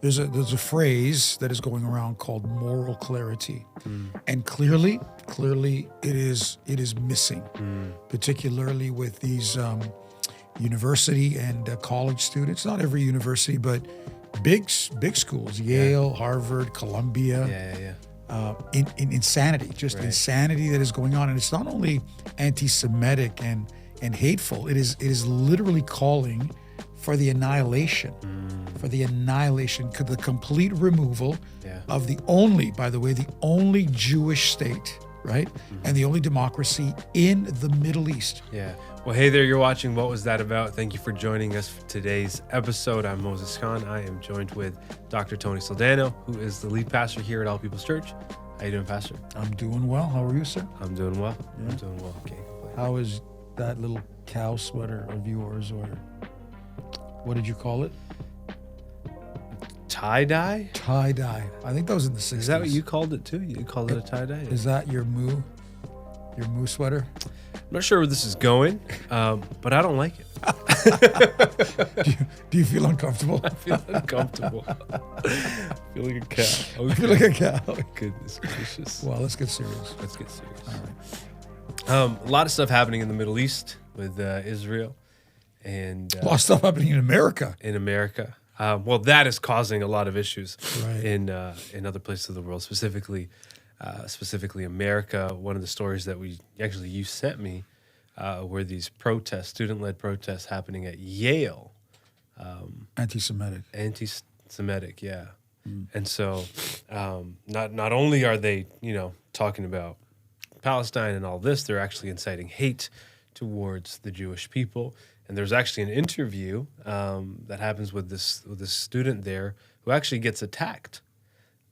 there's a phrase that is going around called moral clarity, and clearly it is missing, particularly with these university and college students. Not every university, but big schools, Yale, Harvard, Columbia. In insanity, just insanity that is going on, and it's not only anti-Semitic and hateful. It is literally calling for the annihilation, the complete removal of the only, by the way, the only Jewish state, right, and the only democracy in the Middle East. Yeah. Well, hey there, you're watching What Was That About? Thank you for joining us for today's episode. I'm Moses Khan. I am joined with Dr. Tony Soldano, who is the lead pastor here at All People's Church. How you doing, Pastor? I'm doing well. How are you, sir? I'm doing well. I'm doing well. Okay. How is that little cow sweater of yours, or what did you call it? Tie-dye? Tie-dye. I think that was in the 60s. Is that what you called it too? You called it a tie-dye? Is that your moo sweater? I'm not sure where this is going, but I don't like it. Do you feel uncomfortable? I feel uncomfortable. I feel like a cow. Okay. You feel like a cow. Goodness gracious. Well, let's get serious. Let's get serious. All right. A lot of stuff happening in the Middle East with Israel, and a lot of stuff happening in America. Well, that is causing a lot of issues right. in other places of the world, specifically America. One of the stories that you sent me were these student-led protests happening at Yale. Anti-Semitic, yeah. And so not only are they, talking about Palestine and all this, they're actually inciting hate towards the Jewish people. And there's actually an interview that happens with this student there who actually gets attacked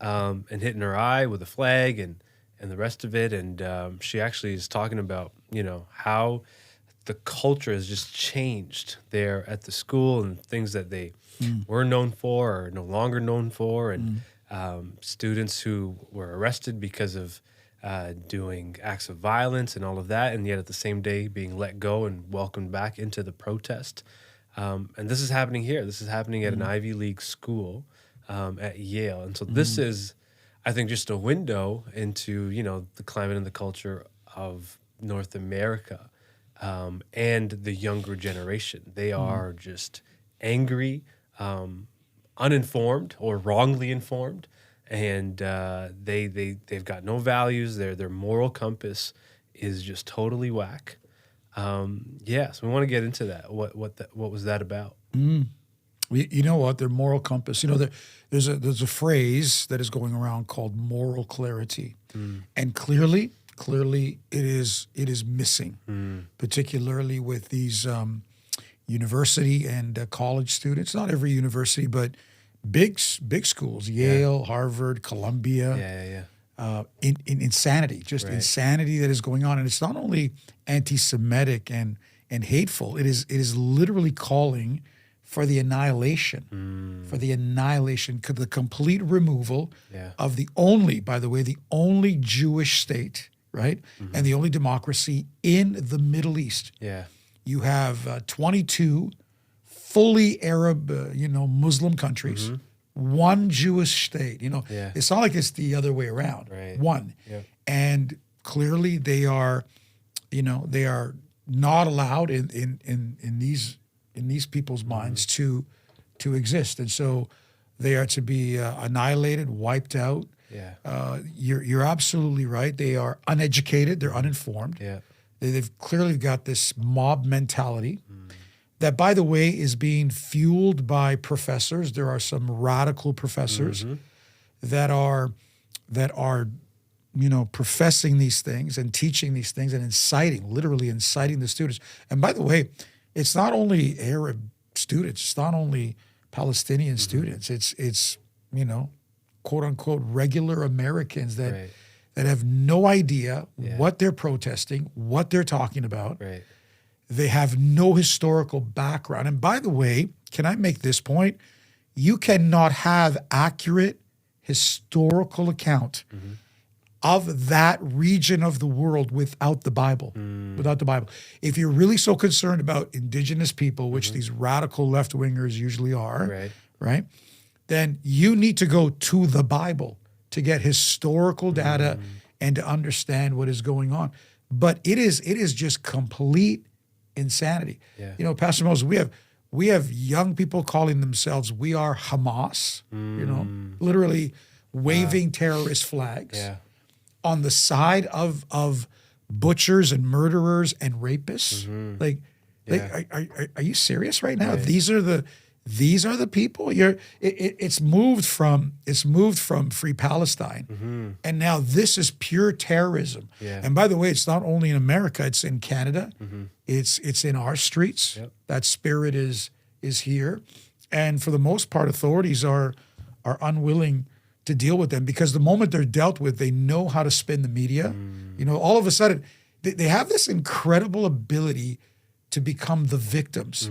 and hit in her eye with a flag and the rest of it. And she actually is talking about, how the culture has just changed there at the school, and things that they were known for are no longer known for. And students who were arrested because of doing acts of violence and all of that, and yet at the same day being let go and welcomed back into the protest. And this is happening here. This is happening at an Ivy League school at Yale. And so this is, I think, just a window into, the climate and the culture of North America and the younger generation. They are just angry, uninformed or wrongly informed. And they've got no values. Their moral compass is just totally whack. So we want to get into that. What was that about? You know what? Their moral compass. There's a phrase that is going around called moral clarity, and clearly it is missing, particularly with these university and college students. Not every university, but big schools, Yale, Harvard, Columbia. In insanity, just insanity that is going on, and it's not only anti-Semitic and hateful. It is literally calling for the annihilation, the complete removal of the only, by the way, the only Jewish state, right, and the only democracy in the Middle East. Yeah, you have 22 fully Arab, Muslim countries, one Jewish state. It's not like it's the other way around. Right. One, yep. And clearly they are not allowed in these people's minds to exist, and so they are to be annihilated, wiped out. Yeah. You're absolutely right. They are uneducated. They're uninformed. Yeah. They've clearly got this mob mentality that, by the way, is being fueled by professors. There are some radical professors that are professing these things and teaching these things and literally inciting the students. And by the way, it's not only Arab students. It's not only Palestinian students. It's quote unquote regular Americans that have no idea what they're protesting, what they're talking about. Right. They have no historical background. And by the way, can I make this point? You cannot have accurate historical account of that region of the world without the Bible. Without the Bible. If you're really so concerned about indigenous people, which these radical left-wingers usually are, right? then you need to go to the Bible to get historical data and to understand what is going on. But it is just complete insanity. Yeah. You know, Pastor Moses, we have young people calling themselves "We Are Hamas," you know, literally waving terrorist flags Yeah. on the side of butchers and murderers and rapists. Like, are you serious right now? Right. These are the people. It's moved from Free Palestine, and now this is pure terrorism. Yeah. And by the way, it's not only in America; it's in Canada. It's in our streets. Yep. That spirit is here, and for the most part, authorities are unwilling to deal with them because the moment they're dealt with, they know how to spin the media. You know, all of a sudden, they have this incredible ability to become the victims.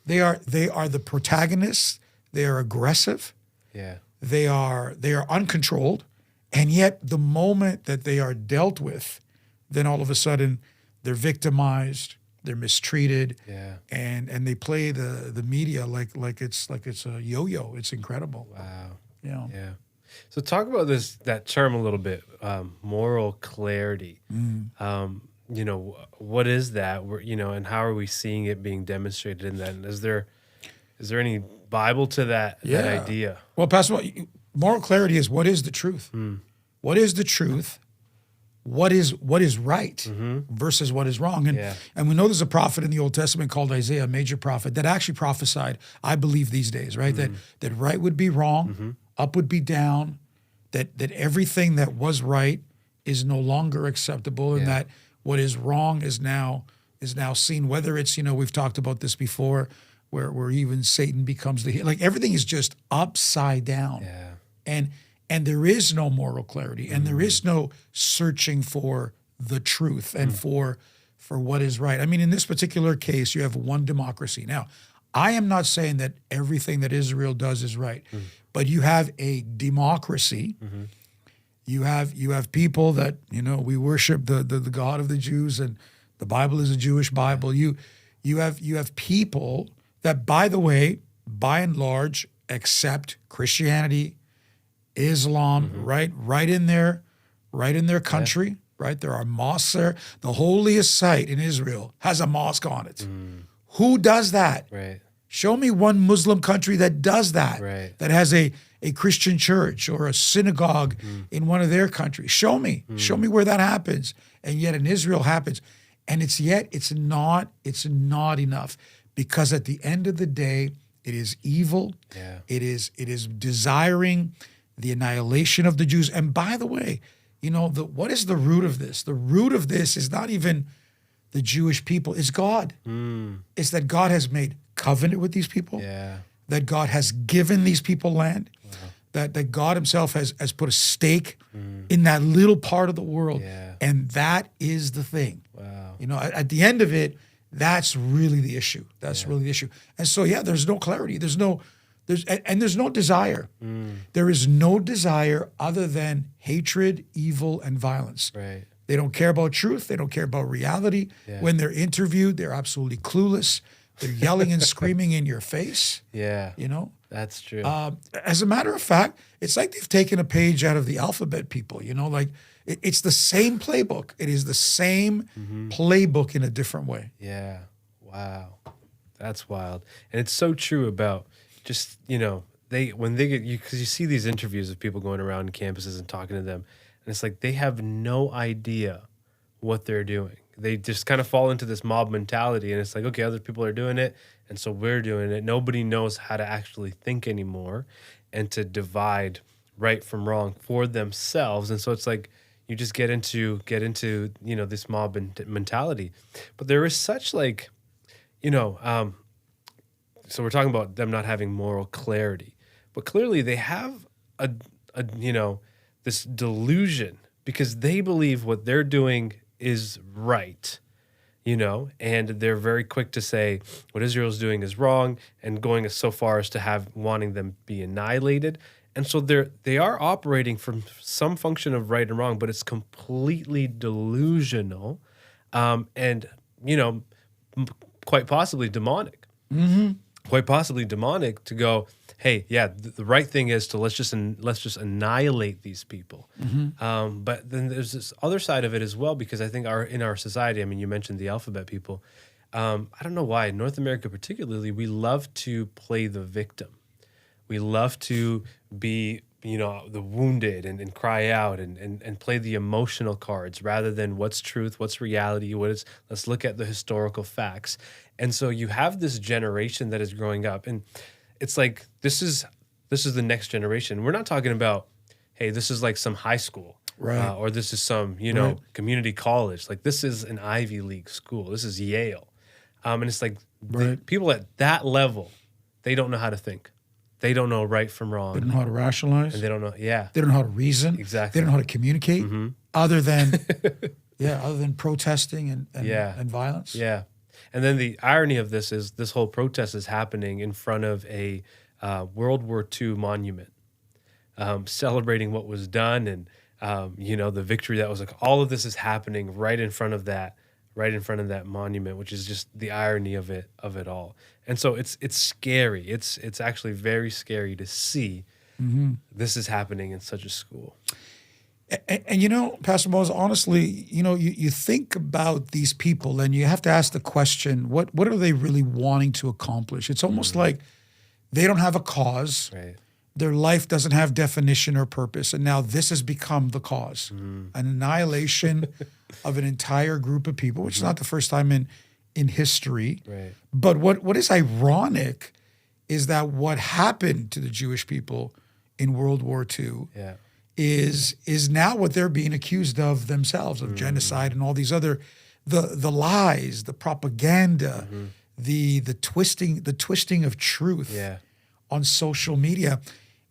They are the protagonists. They are aggressive. Yeah. They are uncontrolled, and yet the moment that they are dealt with, then all of a sudden they're victimized. They're mistreated. Yeah. And they play the media like it's a yo-yo. It's incredible. Wow. You know. Yeah. So talk about that term a little bit, moral clarity. You know, what is that? You know, and how are we seeing it being demonstrated in that? And is there any Bible to that idea? Well, Pastor, moral clarity is what is the truth? What is the truth? What is right versus what is wrong? And we know there's a prophet in the Old Testament called Isaiah, a major prophet, that actually prophesied, I believe these days, right? That right would be wrong, up would be down, that everything that was right is no longer acceptable, and that what is wrong is now seen. Whether it's, you know, we've talked about this before, where even Satan becomes like everything is just upside down. Yeah. And there is no moral clarity, and there is no searching for the truth and for what is right. I mean, in this particular case, you have one democracy. Now, I am not saying that everything that Israel does is right, but you have a democracy. You have people that, you know, we worship the God of the Jews, and the Bible is a Jewish Bible. You have people that, by the way, by and large, accept Christianity, Islam, right in their country, right? There are mosques there. The holiest site in Israel has a mosque on it. Who does that? Right. Show me one Muslim country that does that, that has a Christian church or a synagogue in one of their countries. Show me where that happens. And yet in Israel happens. And it's not enough, because at the end of the day, it is evil. Yeah. It is desiring the annihilation of the Jews. And by the way, you know, what is the root of this? The root of this is not even the Jewish people. It's God. It's that God has made covenant with these people. Yeah. That God has given these people land. Wow. That God himself has put a stake in that little part of the world. Yeah. And that is the thing. Wow. You know, at the end of it, that's really the issue. That's really the issue. And so, there's no clarity. There's no desire. There is no desire other than hatred, evil, and violence. Right. They don't care about truth. They don't care about reality. Yeah. When they're interviewed, they're absolutely clueless. They're yelling and screaming in your face. Yeah. You know? That's true. As a matter of fact, it's like they've taken a page out of the alphabet, people. You know, like it's the same playbook. It is the same playbook in a different way. Yeah. Wow. That's wild. And it's so true about just, you know, when they get you, because you see these interviews of people going around campuses and talking to them, and it's like they have no idea what they're doing. They just kind of fall into this mob mentality, and it's like, okay, other people are doing it, and so we're doing it. Nobody knows how to actually think anymore and to divide right from wrong for themselves. And so it's like you just get into you know, this mob mentality. But there is such, like, you know, so we're talking about them not having moral clarity, but clearly they have a you know, this delusion because they believe what they're doing is right, you know, and they're very quick to say what Israel's doing is wrong and going so far as to wanting them be annihilated. And so they are operating from some function of right and wrong, but it's completely delusional, and, you know, quite possibly demonic. Quite possibly demonic to go, hey, yeah, the right thing is to let's just annihilate these people. But then there's this other side of it as well, because I think in our society, I mean, you mentioned the alphabet people. I don't know why, in North America particularly, we love to play the victim. We love to be, the wounded and cry out and play the emotional cards rather than what's truth, what's reality, let's look at the historical facts. And so you have this generation that is growing up, and it's like, this is the next generation. We're not talking about, hey, this is like some high school, Right. or this is some, Right. community college. Like, this is an Ivy League school. This is Yale. And it's like Right. people at that level, they don't know how to think. They don't know right from wrong. They don't know how to rationalize. And they don't know, yeah. They don't know how to reason. Exactly. They don't know how to communicate other than protesting and Yeah. violence. Yeah. And then the irony of this is this whole protest is happening in front of a World War II monument, celebrating what was done and, the victory that was, like, all of this is happening right in front of that monument, which is just the irony of it all. And so it's scary. It's actually very scary to see this is happening in such a school. And Pastor Moses, honestly, you think about these people and you have to ask the question, what are they really wanting to accomplish? It's almost like they don't have a cause. Right. Their life doesn't have definition or purpose. And now this has become the cause, an annihilation of an entire group of people, which is not the first time in history. Right. But what is ironic is that what happened to the Jewish people in World War II Yeah. is now what they're being accused of themselves, of genocide and all these other the lies, the propaganda, the twisting of truth Yeah. on social media.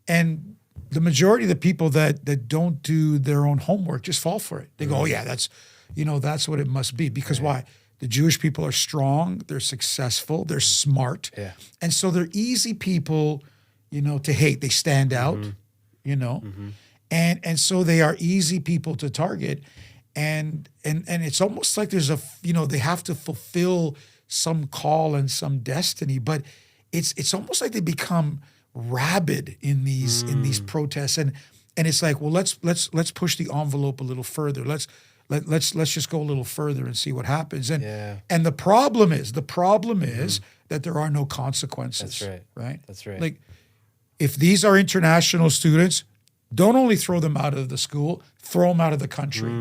And the majority of the people that don't do their own homework just fall for it. They go, oh yeah, that's what it must be. Because why? The Jewish people are strong, they're successful, they're smart. Yeah. And so they're easy people, to hate. They stand out, And so they are easy people to target. And it's almost like there's they have to fulfill some call and some destiny, but it's almost like they become rabid in these protests, and it's like, well, let's push the envelope a little further. Let's just go a little further and see what happens. And the problem is that there are no consequences. That's right. Right. That's right. Like, if these are international students, don't only throw them out of the school, throw them out of the country.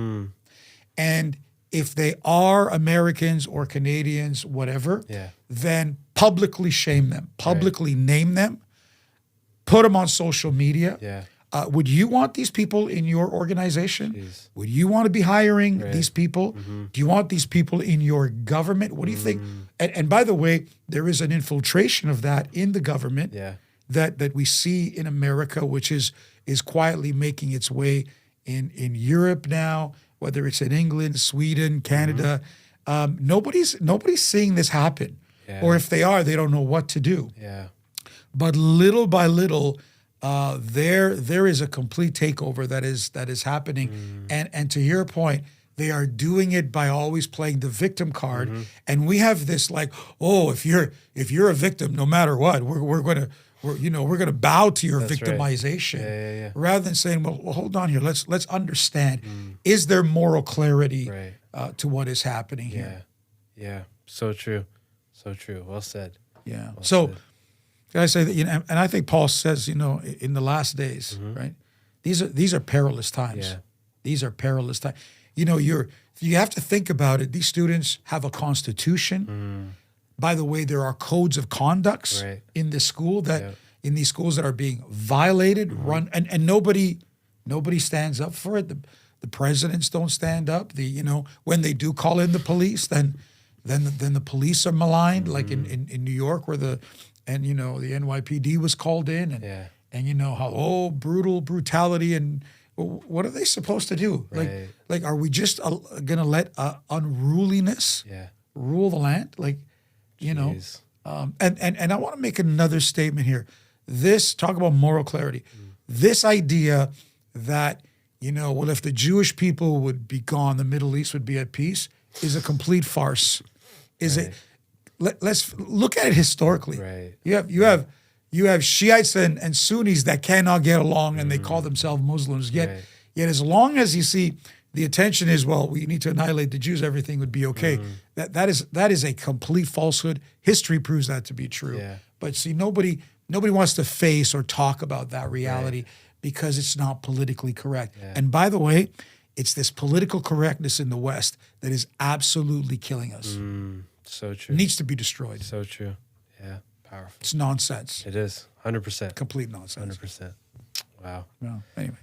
And if they are Americans or Canadians, whatever, then publicly shame them, publicly name them, put them on social media. Yeah. Would you want these people in your organization? Jeez. Would you want to be hiring these people? Do you want these people in your government? What do you think? And by the way, there is an infiltration of that in the government that we see in America, which is quietly making its way in Europe now, whether it's in England, Sweden, Canada. Nobody's seeing this happen. Yeah. Or if they are, they don't know what to do. Yeah. But little by little, there is a complete takeover that is happening. And to your point, they are doing it by always playing the victim card. And we have this like, oh, if you're a victim, no matter what, we're gonna bow to your That's right. victimization. Yeah. Rather than saying, well, hold on here, let's understand. Is there moral clarity to what is happening here? Yeah. So true. So true. Well said. Yeah. Well So said. can I say that, and I think Paul says, in the last days, right? These are perilous times. Yeah. These are perilous times. You have to think about it. These students have a constitution. By the way, there are codes of conducts in this school in these schools that are being violated, run, and nobody stands up for it. The presidents don't stand up. When they do call in the police, then the police are maligned, like in New York, where the NYPD was called in, and how brutality, and what are they supposed to do? Like are we just gonna let unruliness rule the land? Jeez. And I want to make another statement here. Talk about moral clarity. This idea that if the Jewish people would be gone, the Middle East would be at peace, is a complete farce. Let's look at it historically. Right. You have You have Shiites and Sunnis that cannot get along, and they call themselves Muslims. Yet as long as you see the attention is, well, we need to annihilate the Jews, everything would be okay. That is a complete falsehood. History proves that to be true. Yeah. But see, nobody wants to face or talk about that reality because it's not politically correct. Yeah. And by the way, it's this political correctness in the West that is absolutely killing us. So true. It needs to be destroyed. So true. Yeah. Powerful. It's nonsense. It is. 100%. Complete nonsense. 100%. Wow. No, anyway,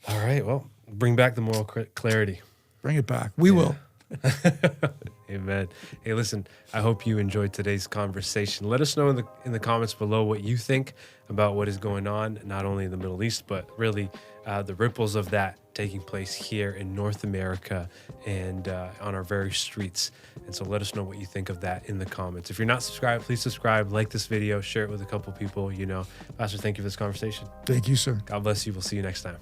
All right. Well, bring back the moral clarity. bring it back. We will. Amen. Hey, listen, I hope you enjoyed today's conversation. Let us know in the comments below what you think about what is going on, not only in the Middle East, but really the ripples of that taking place here in North America and on our very streets. And so let us know what you think of that in the comments. If you're not subscribed, please subscribe, like this video, share it with a couple people. Pastor, thank you for this conversation. Thank you, sir. God bless you. We'll see you next time.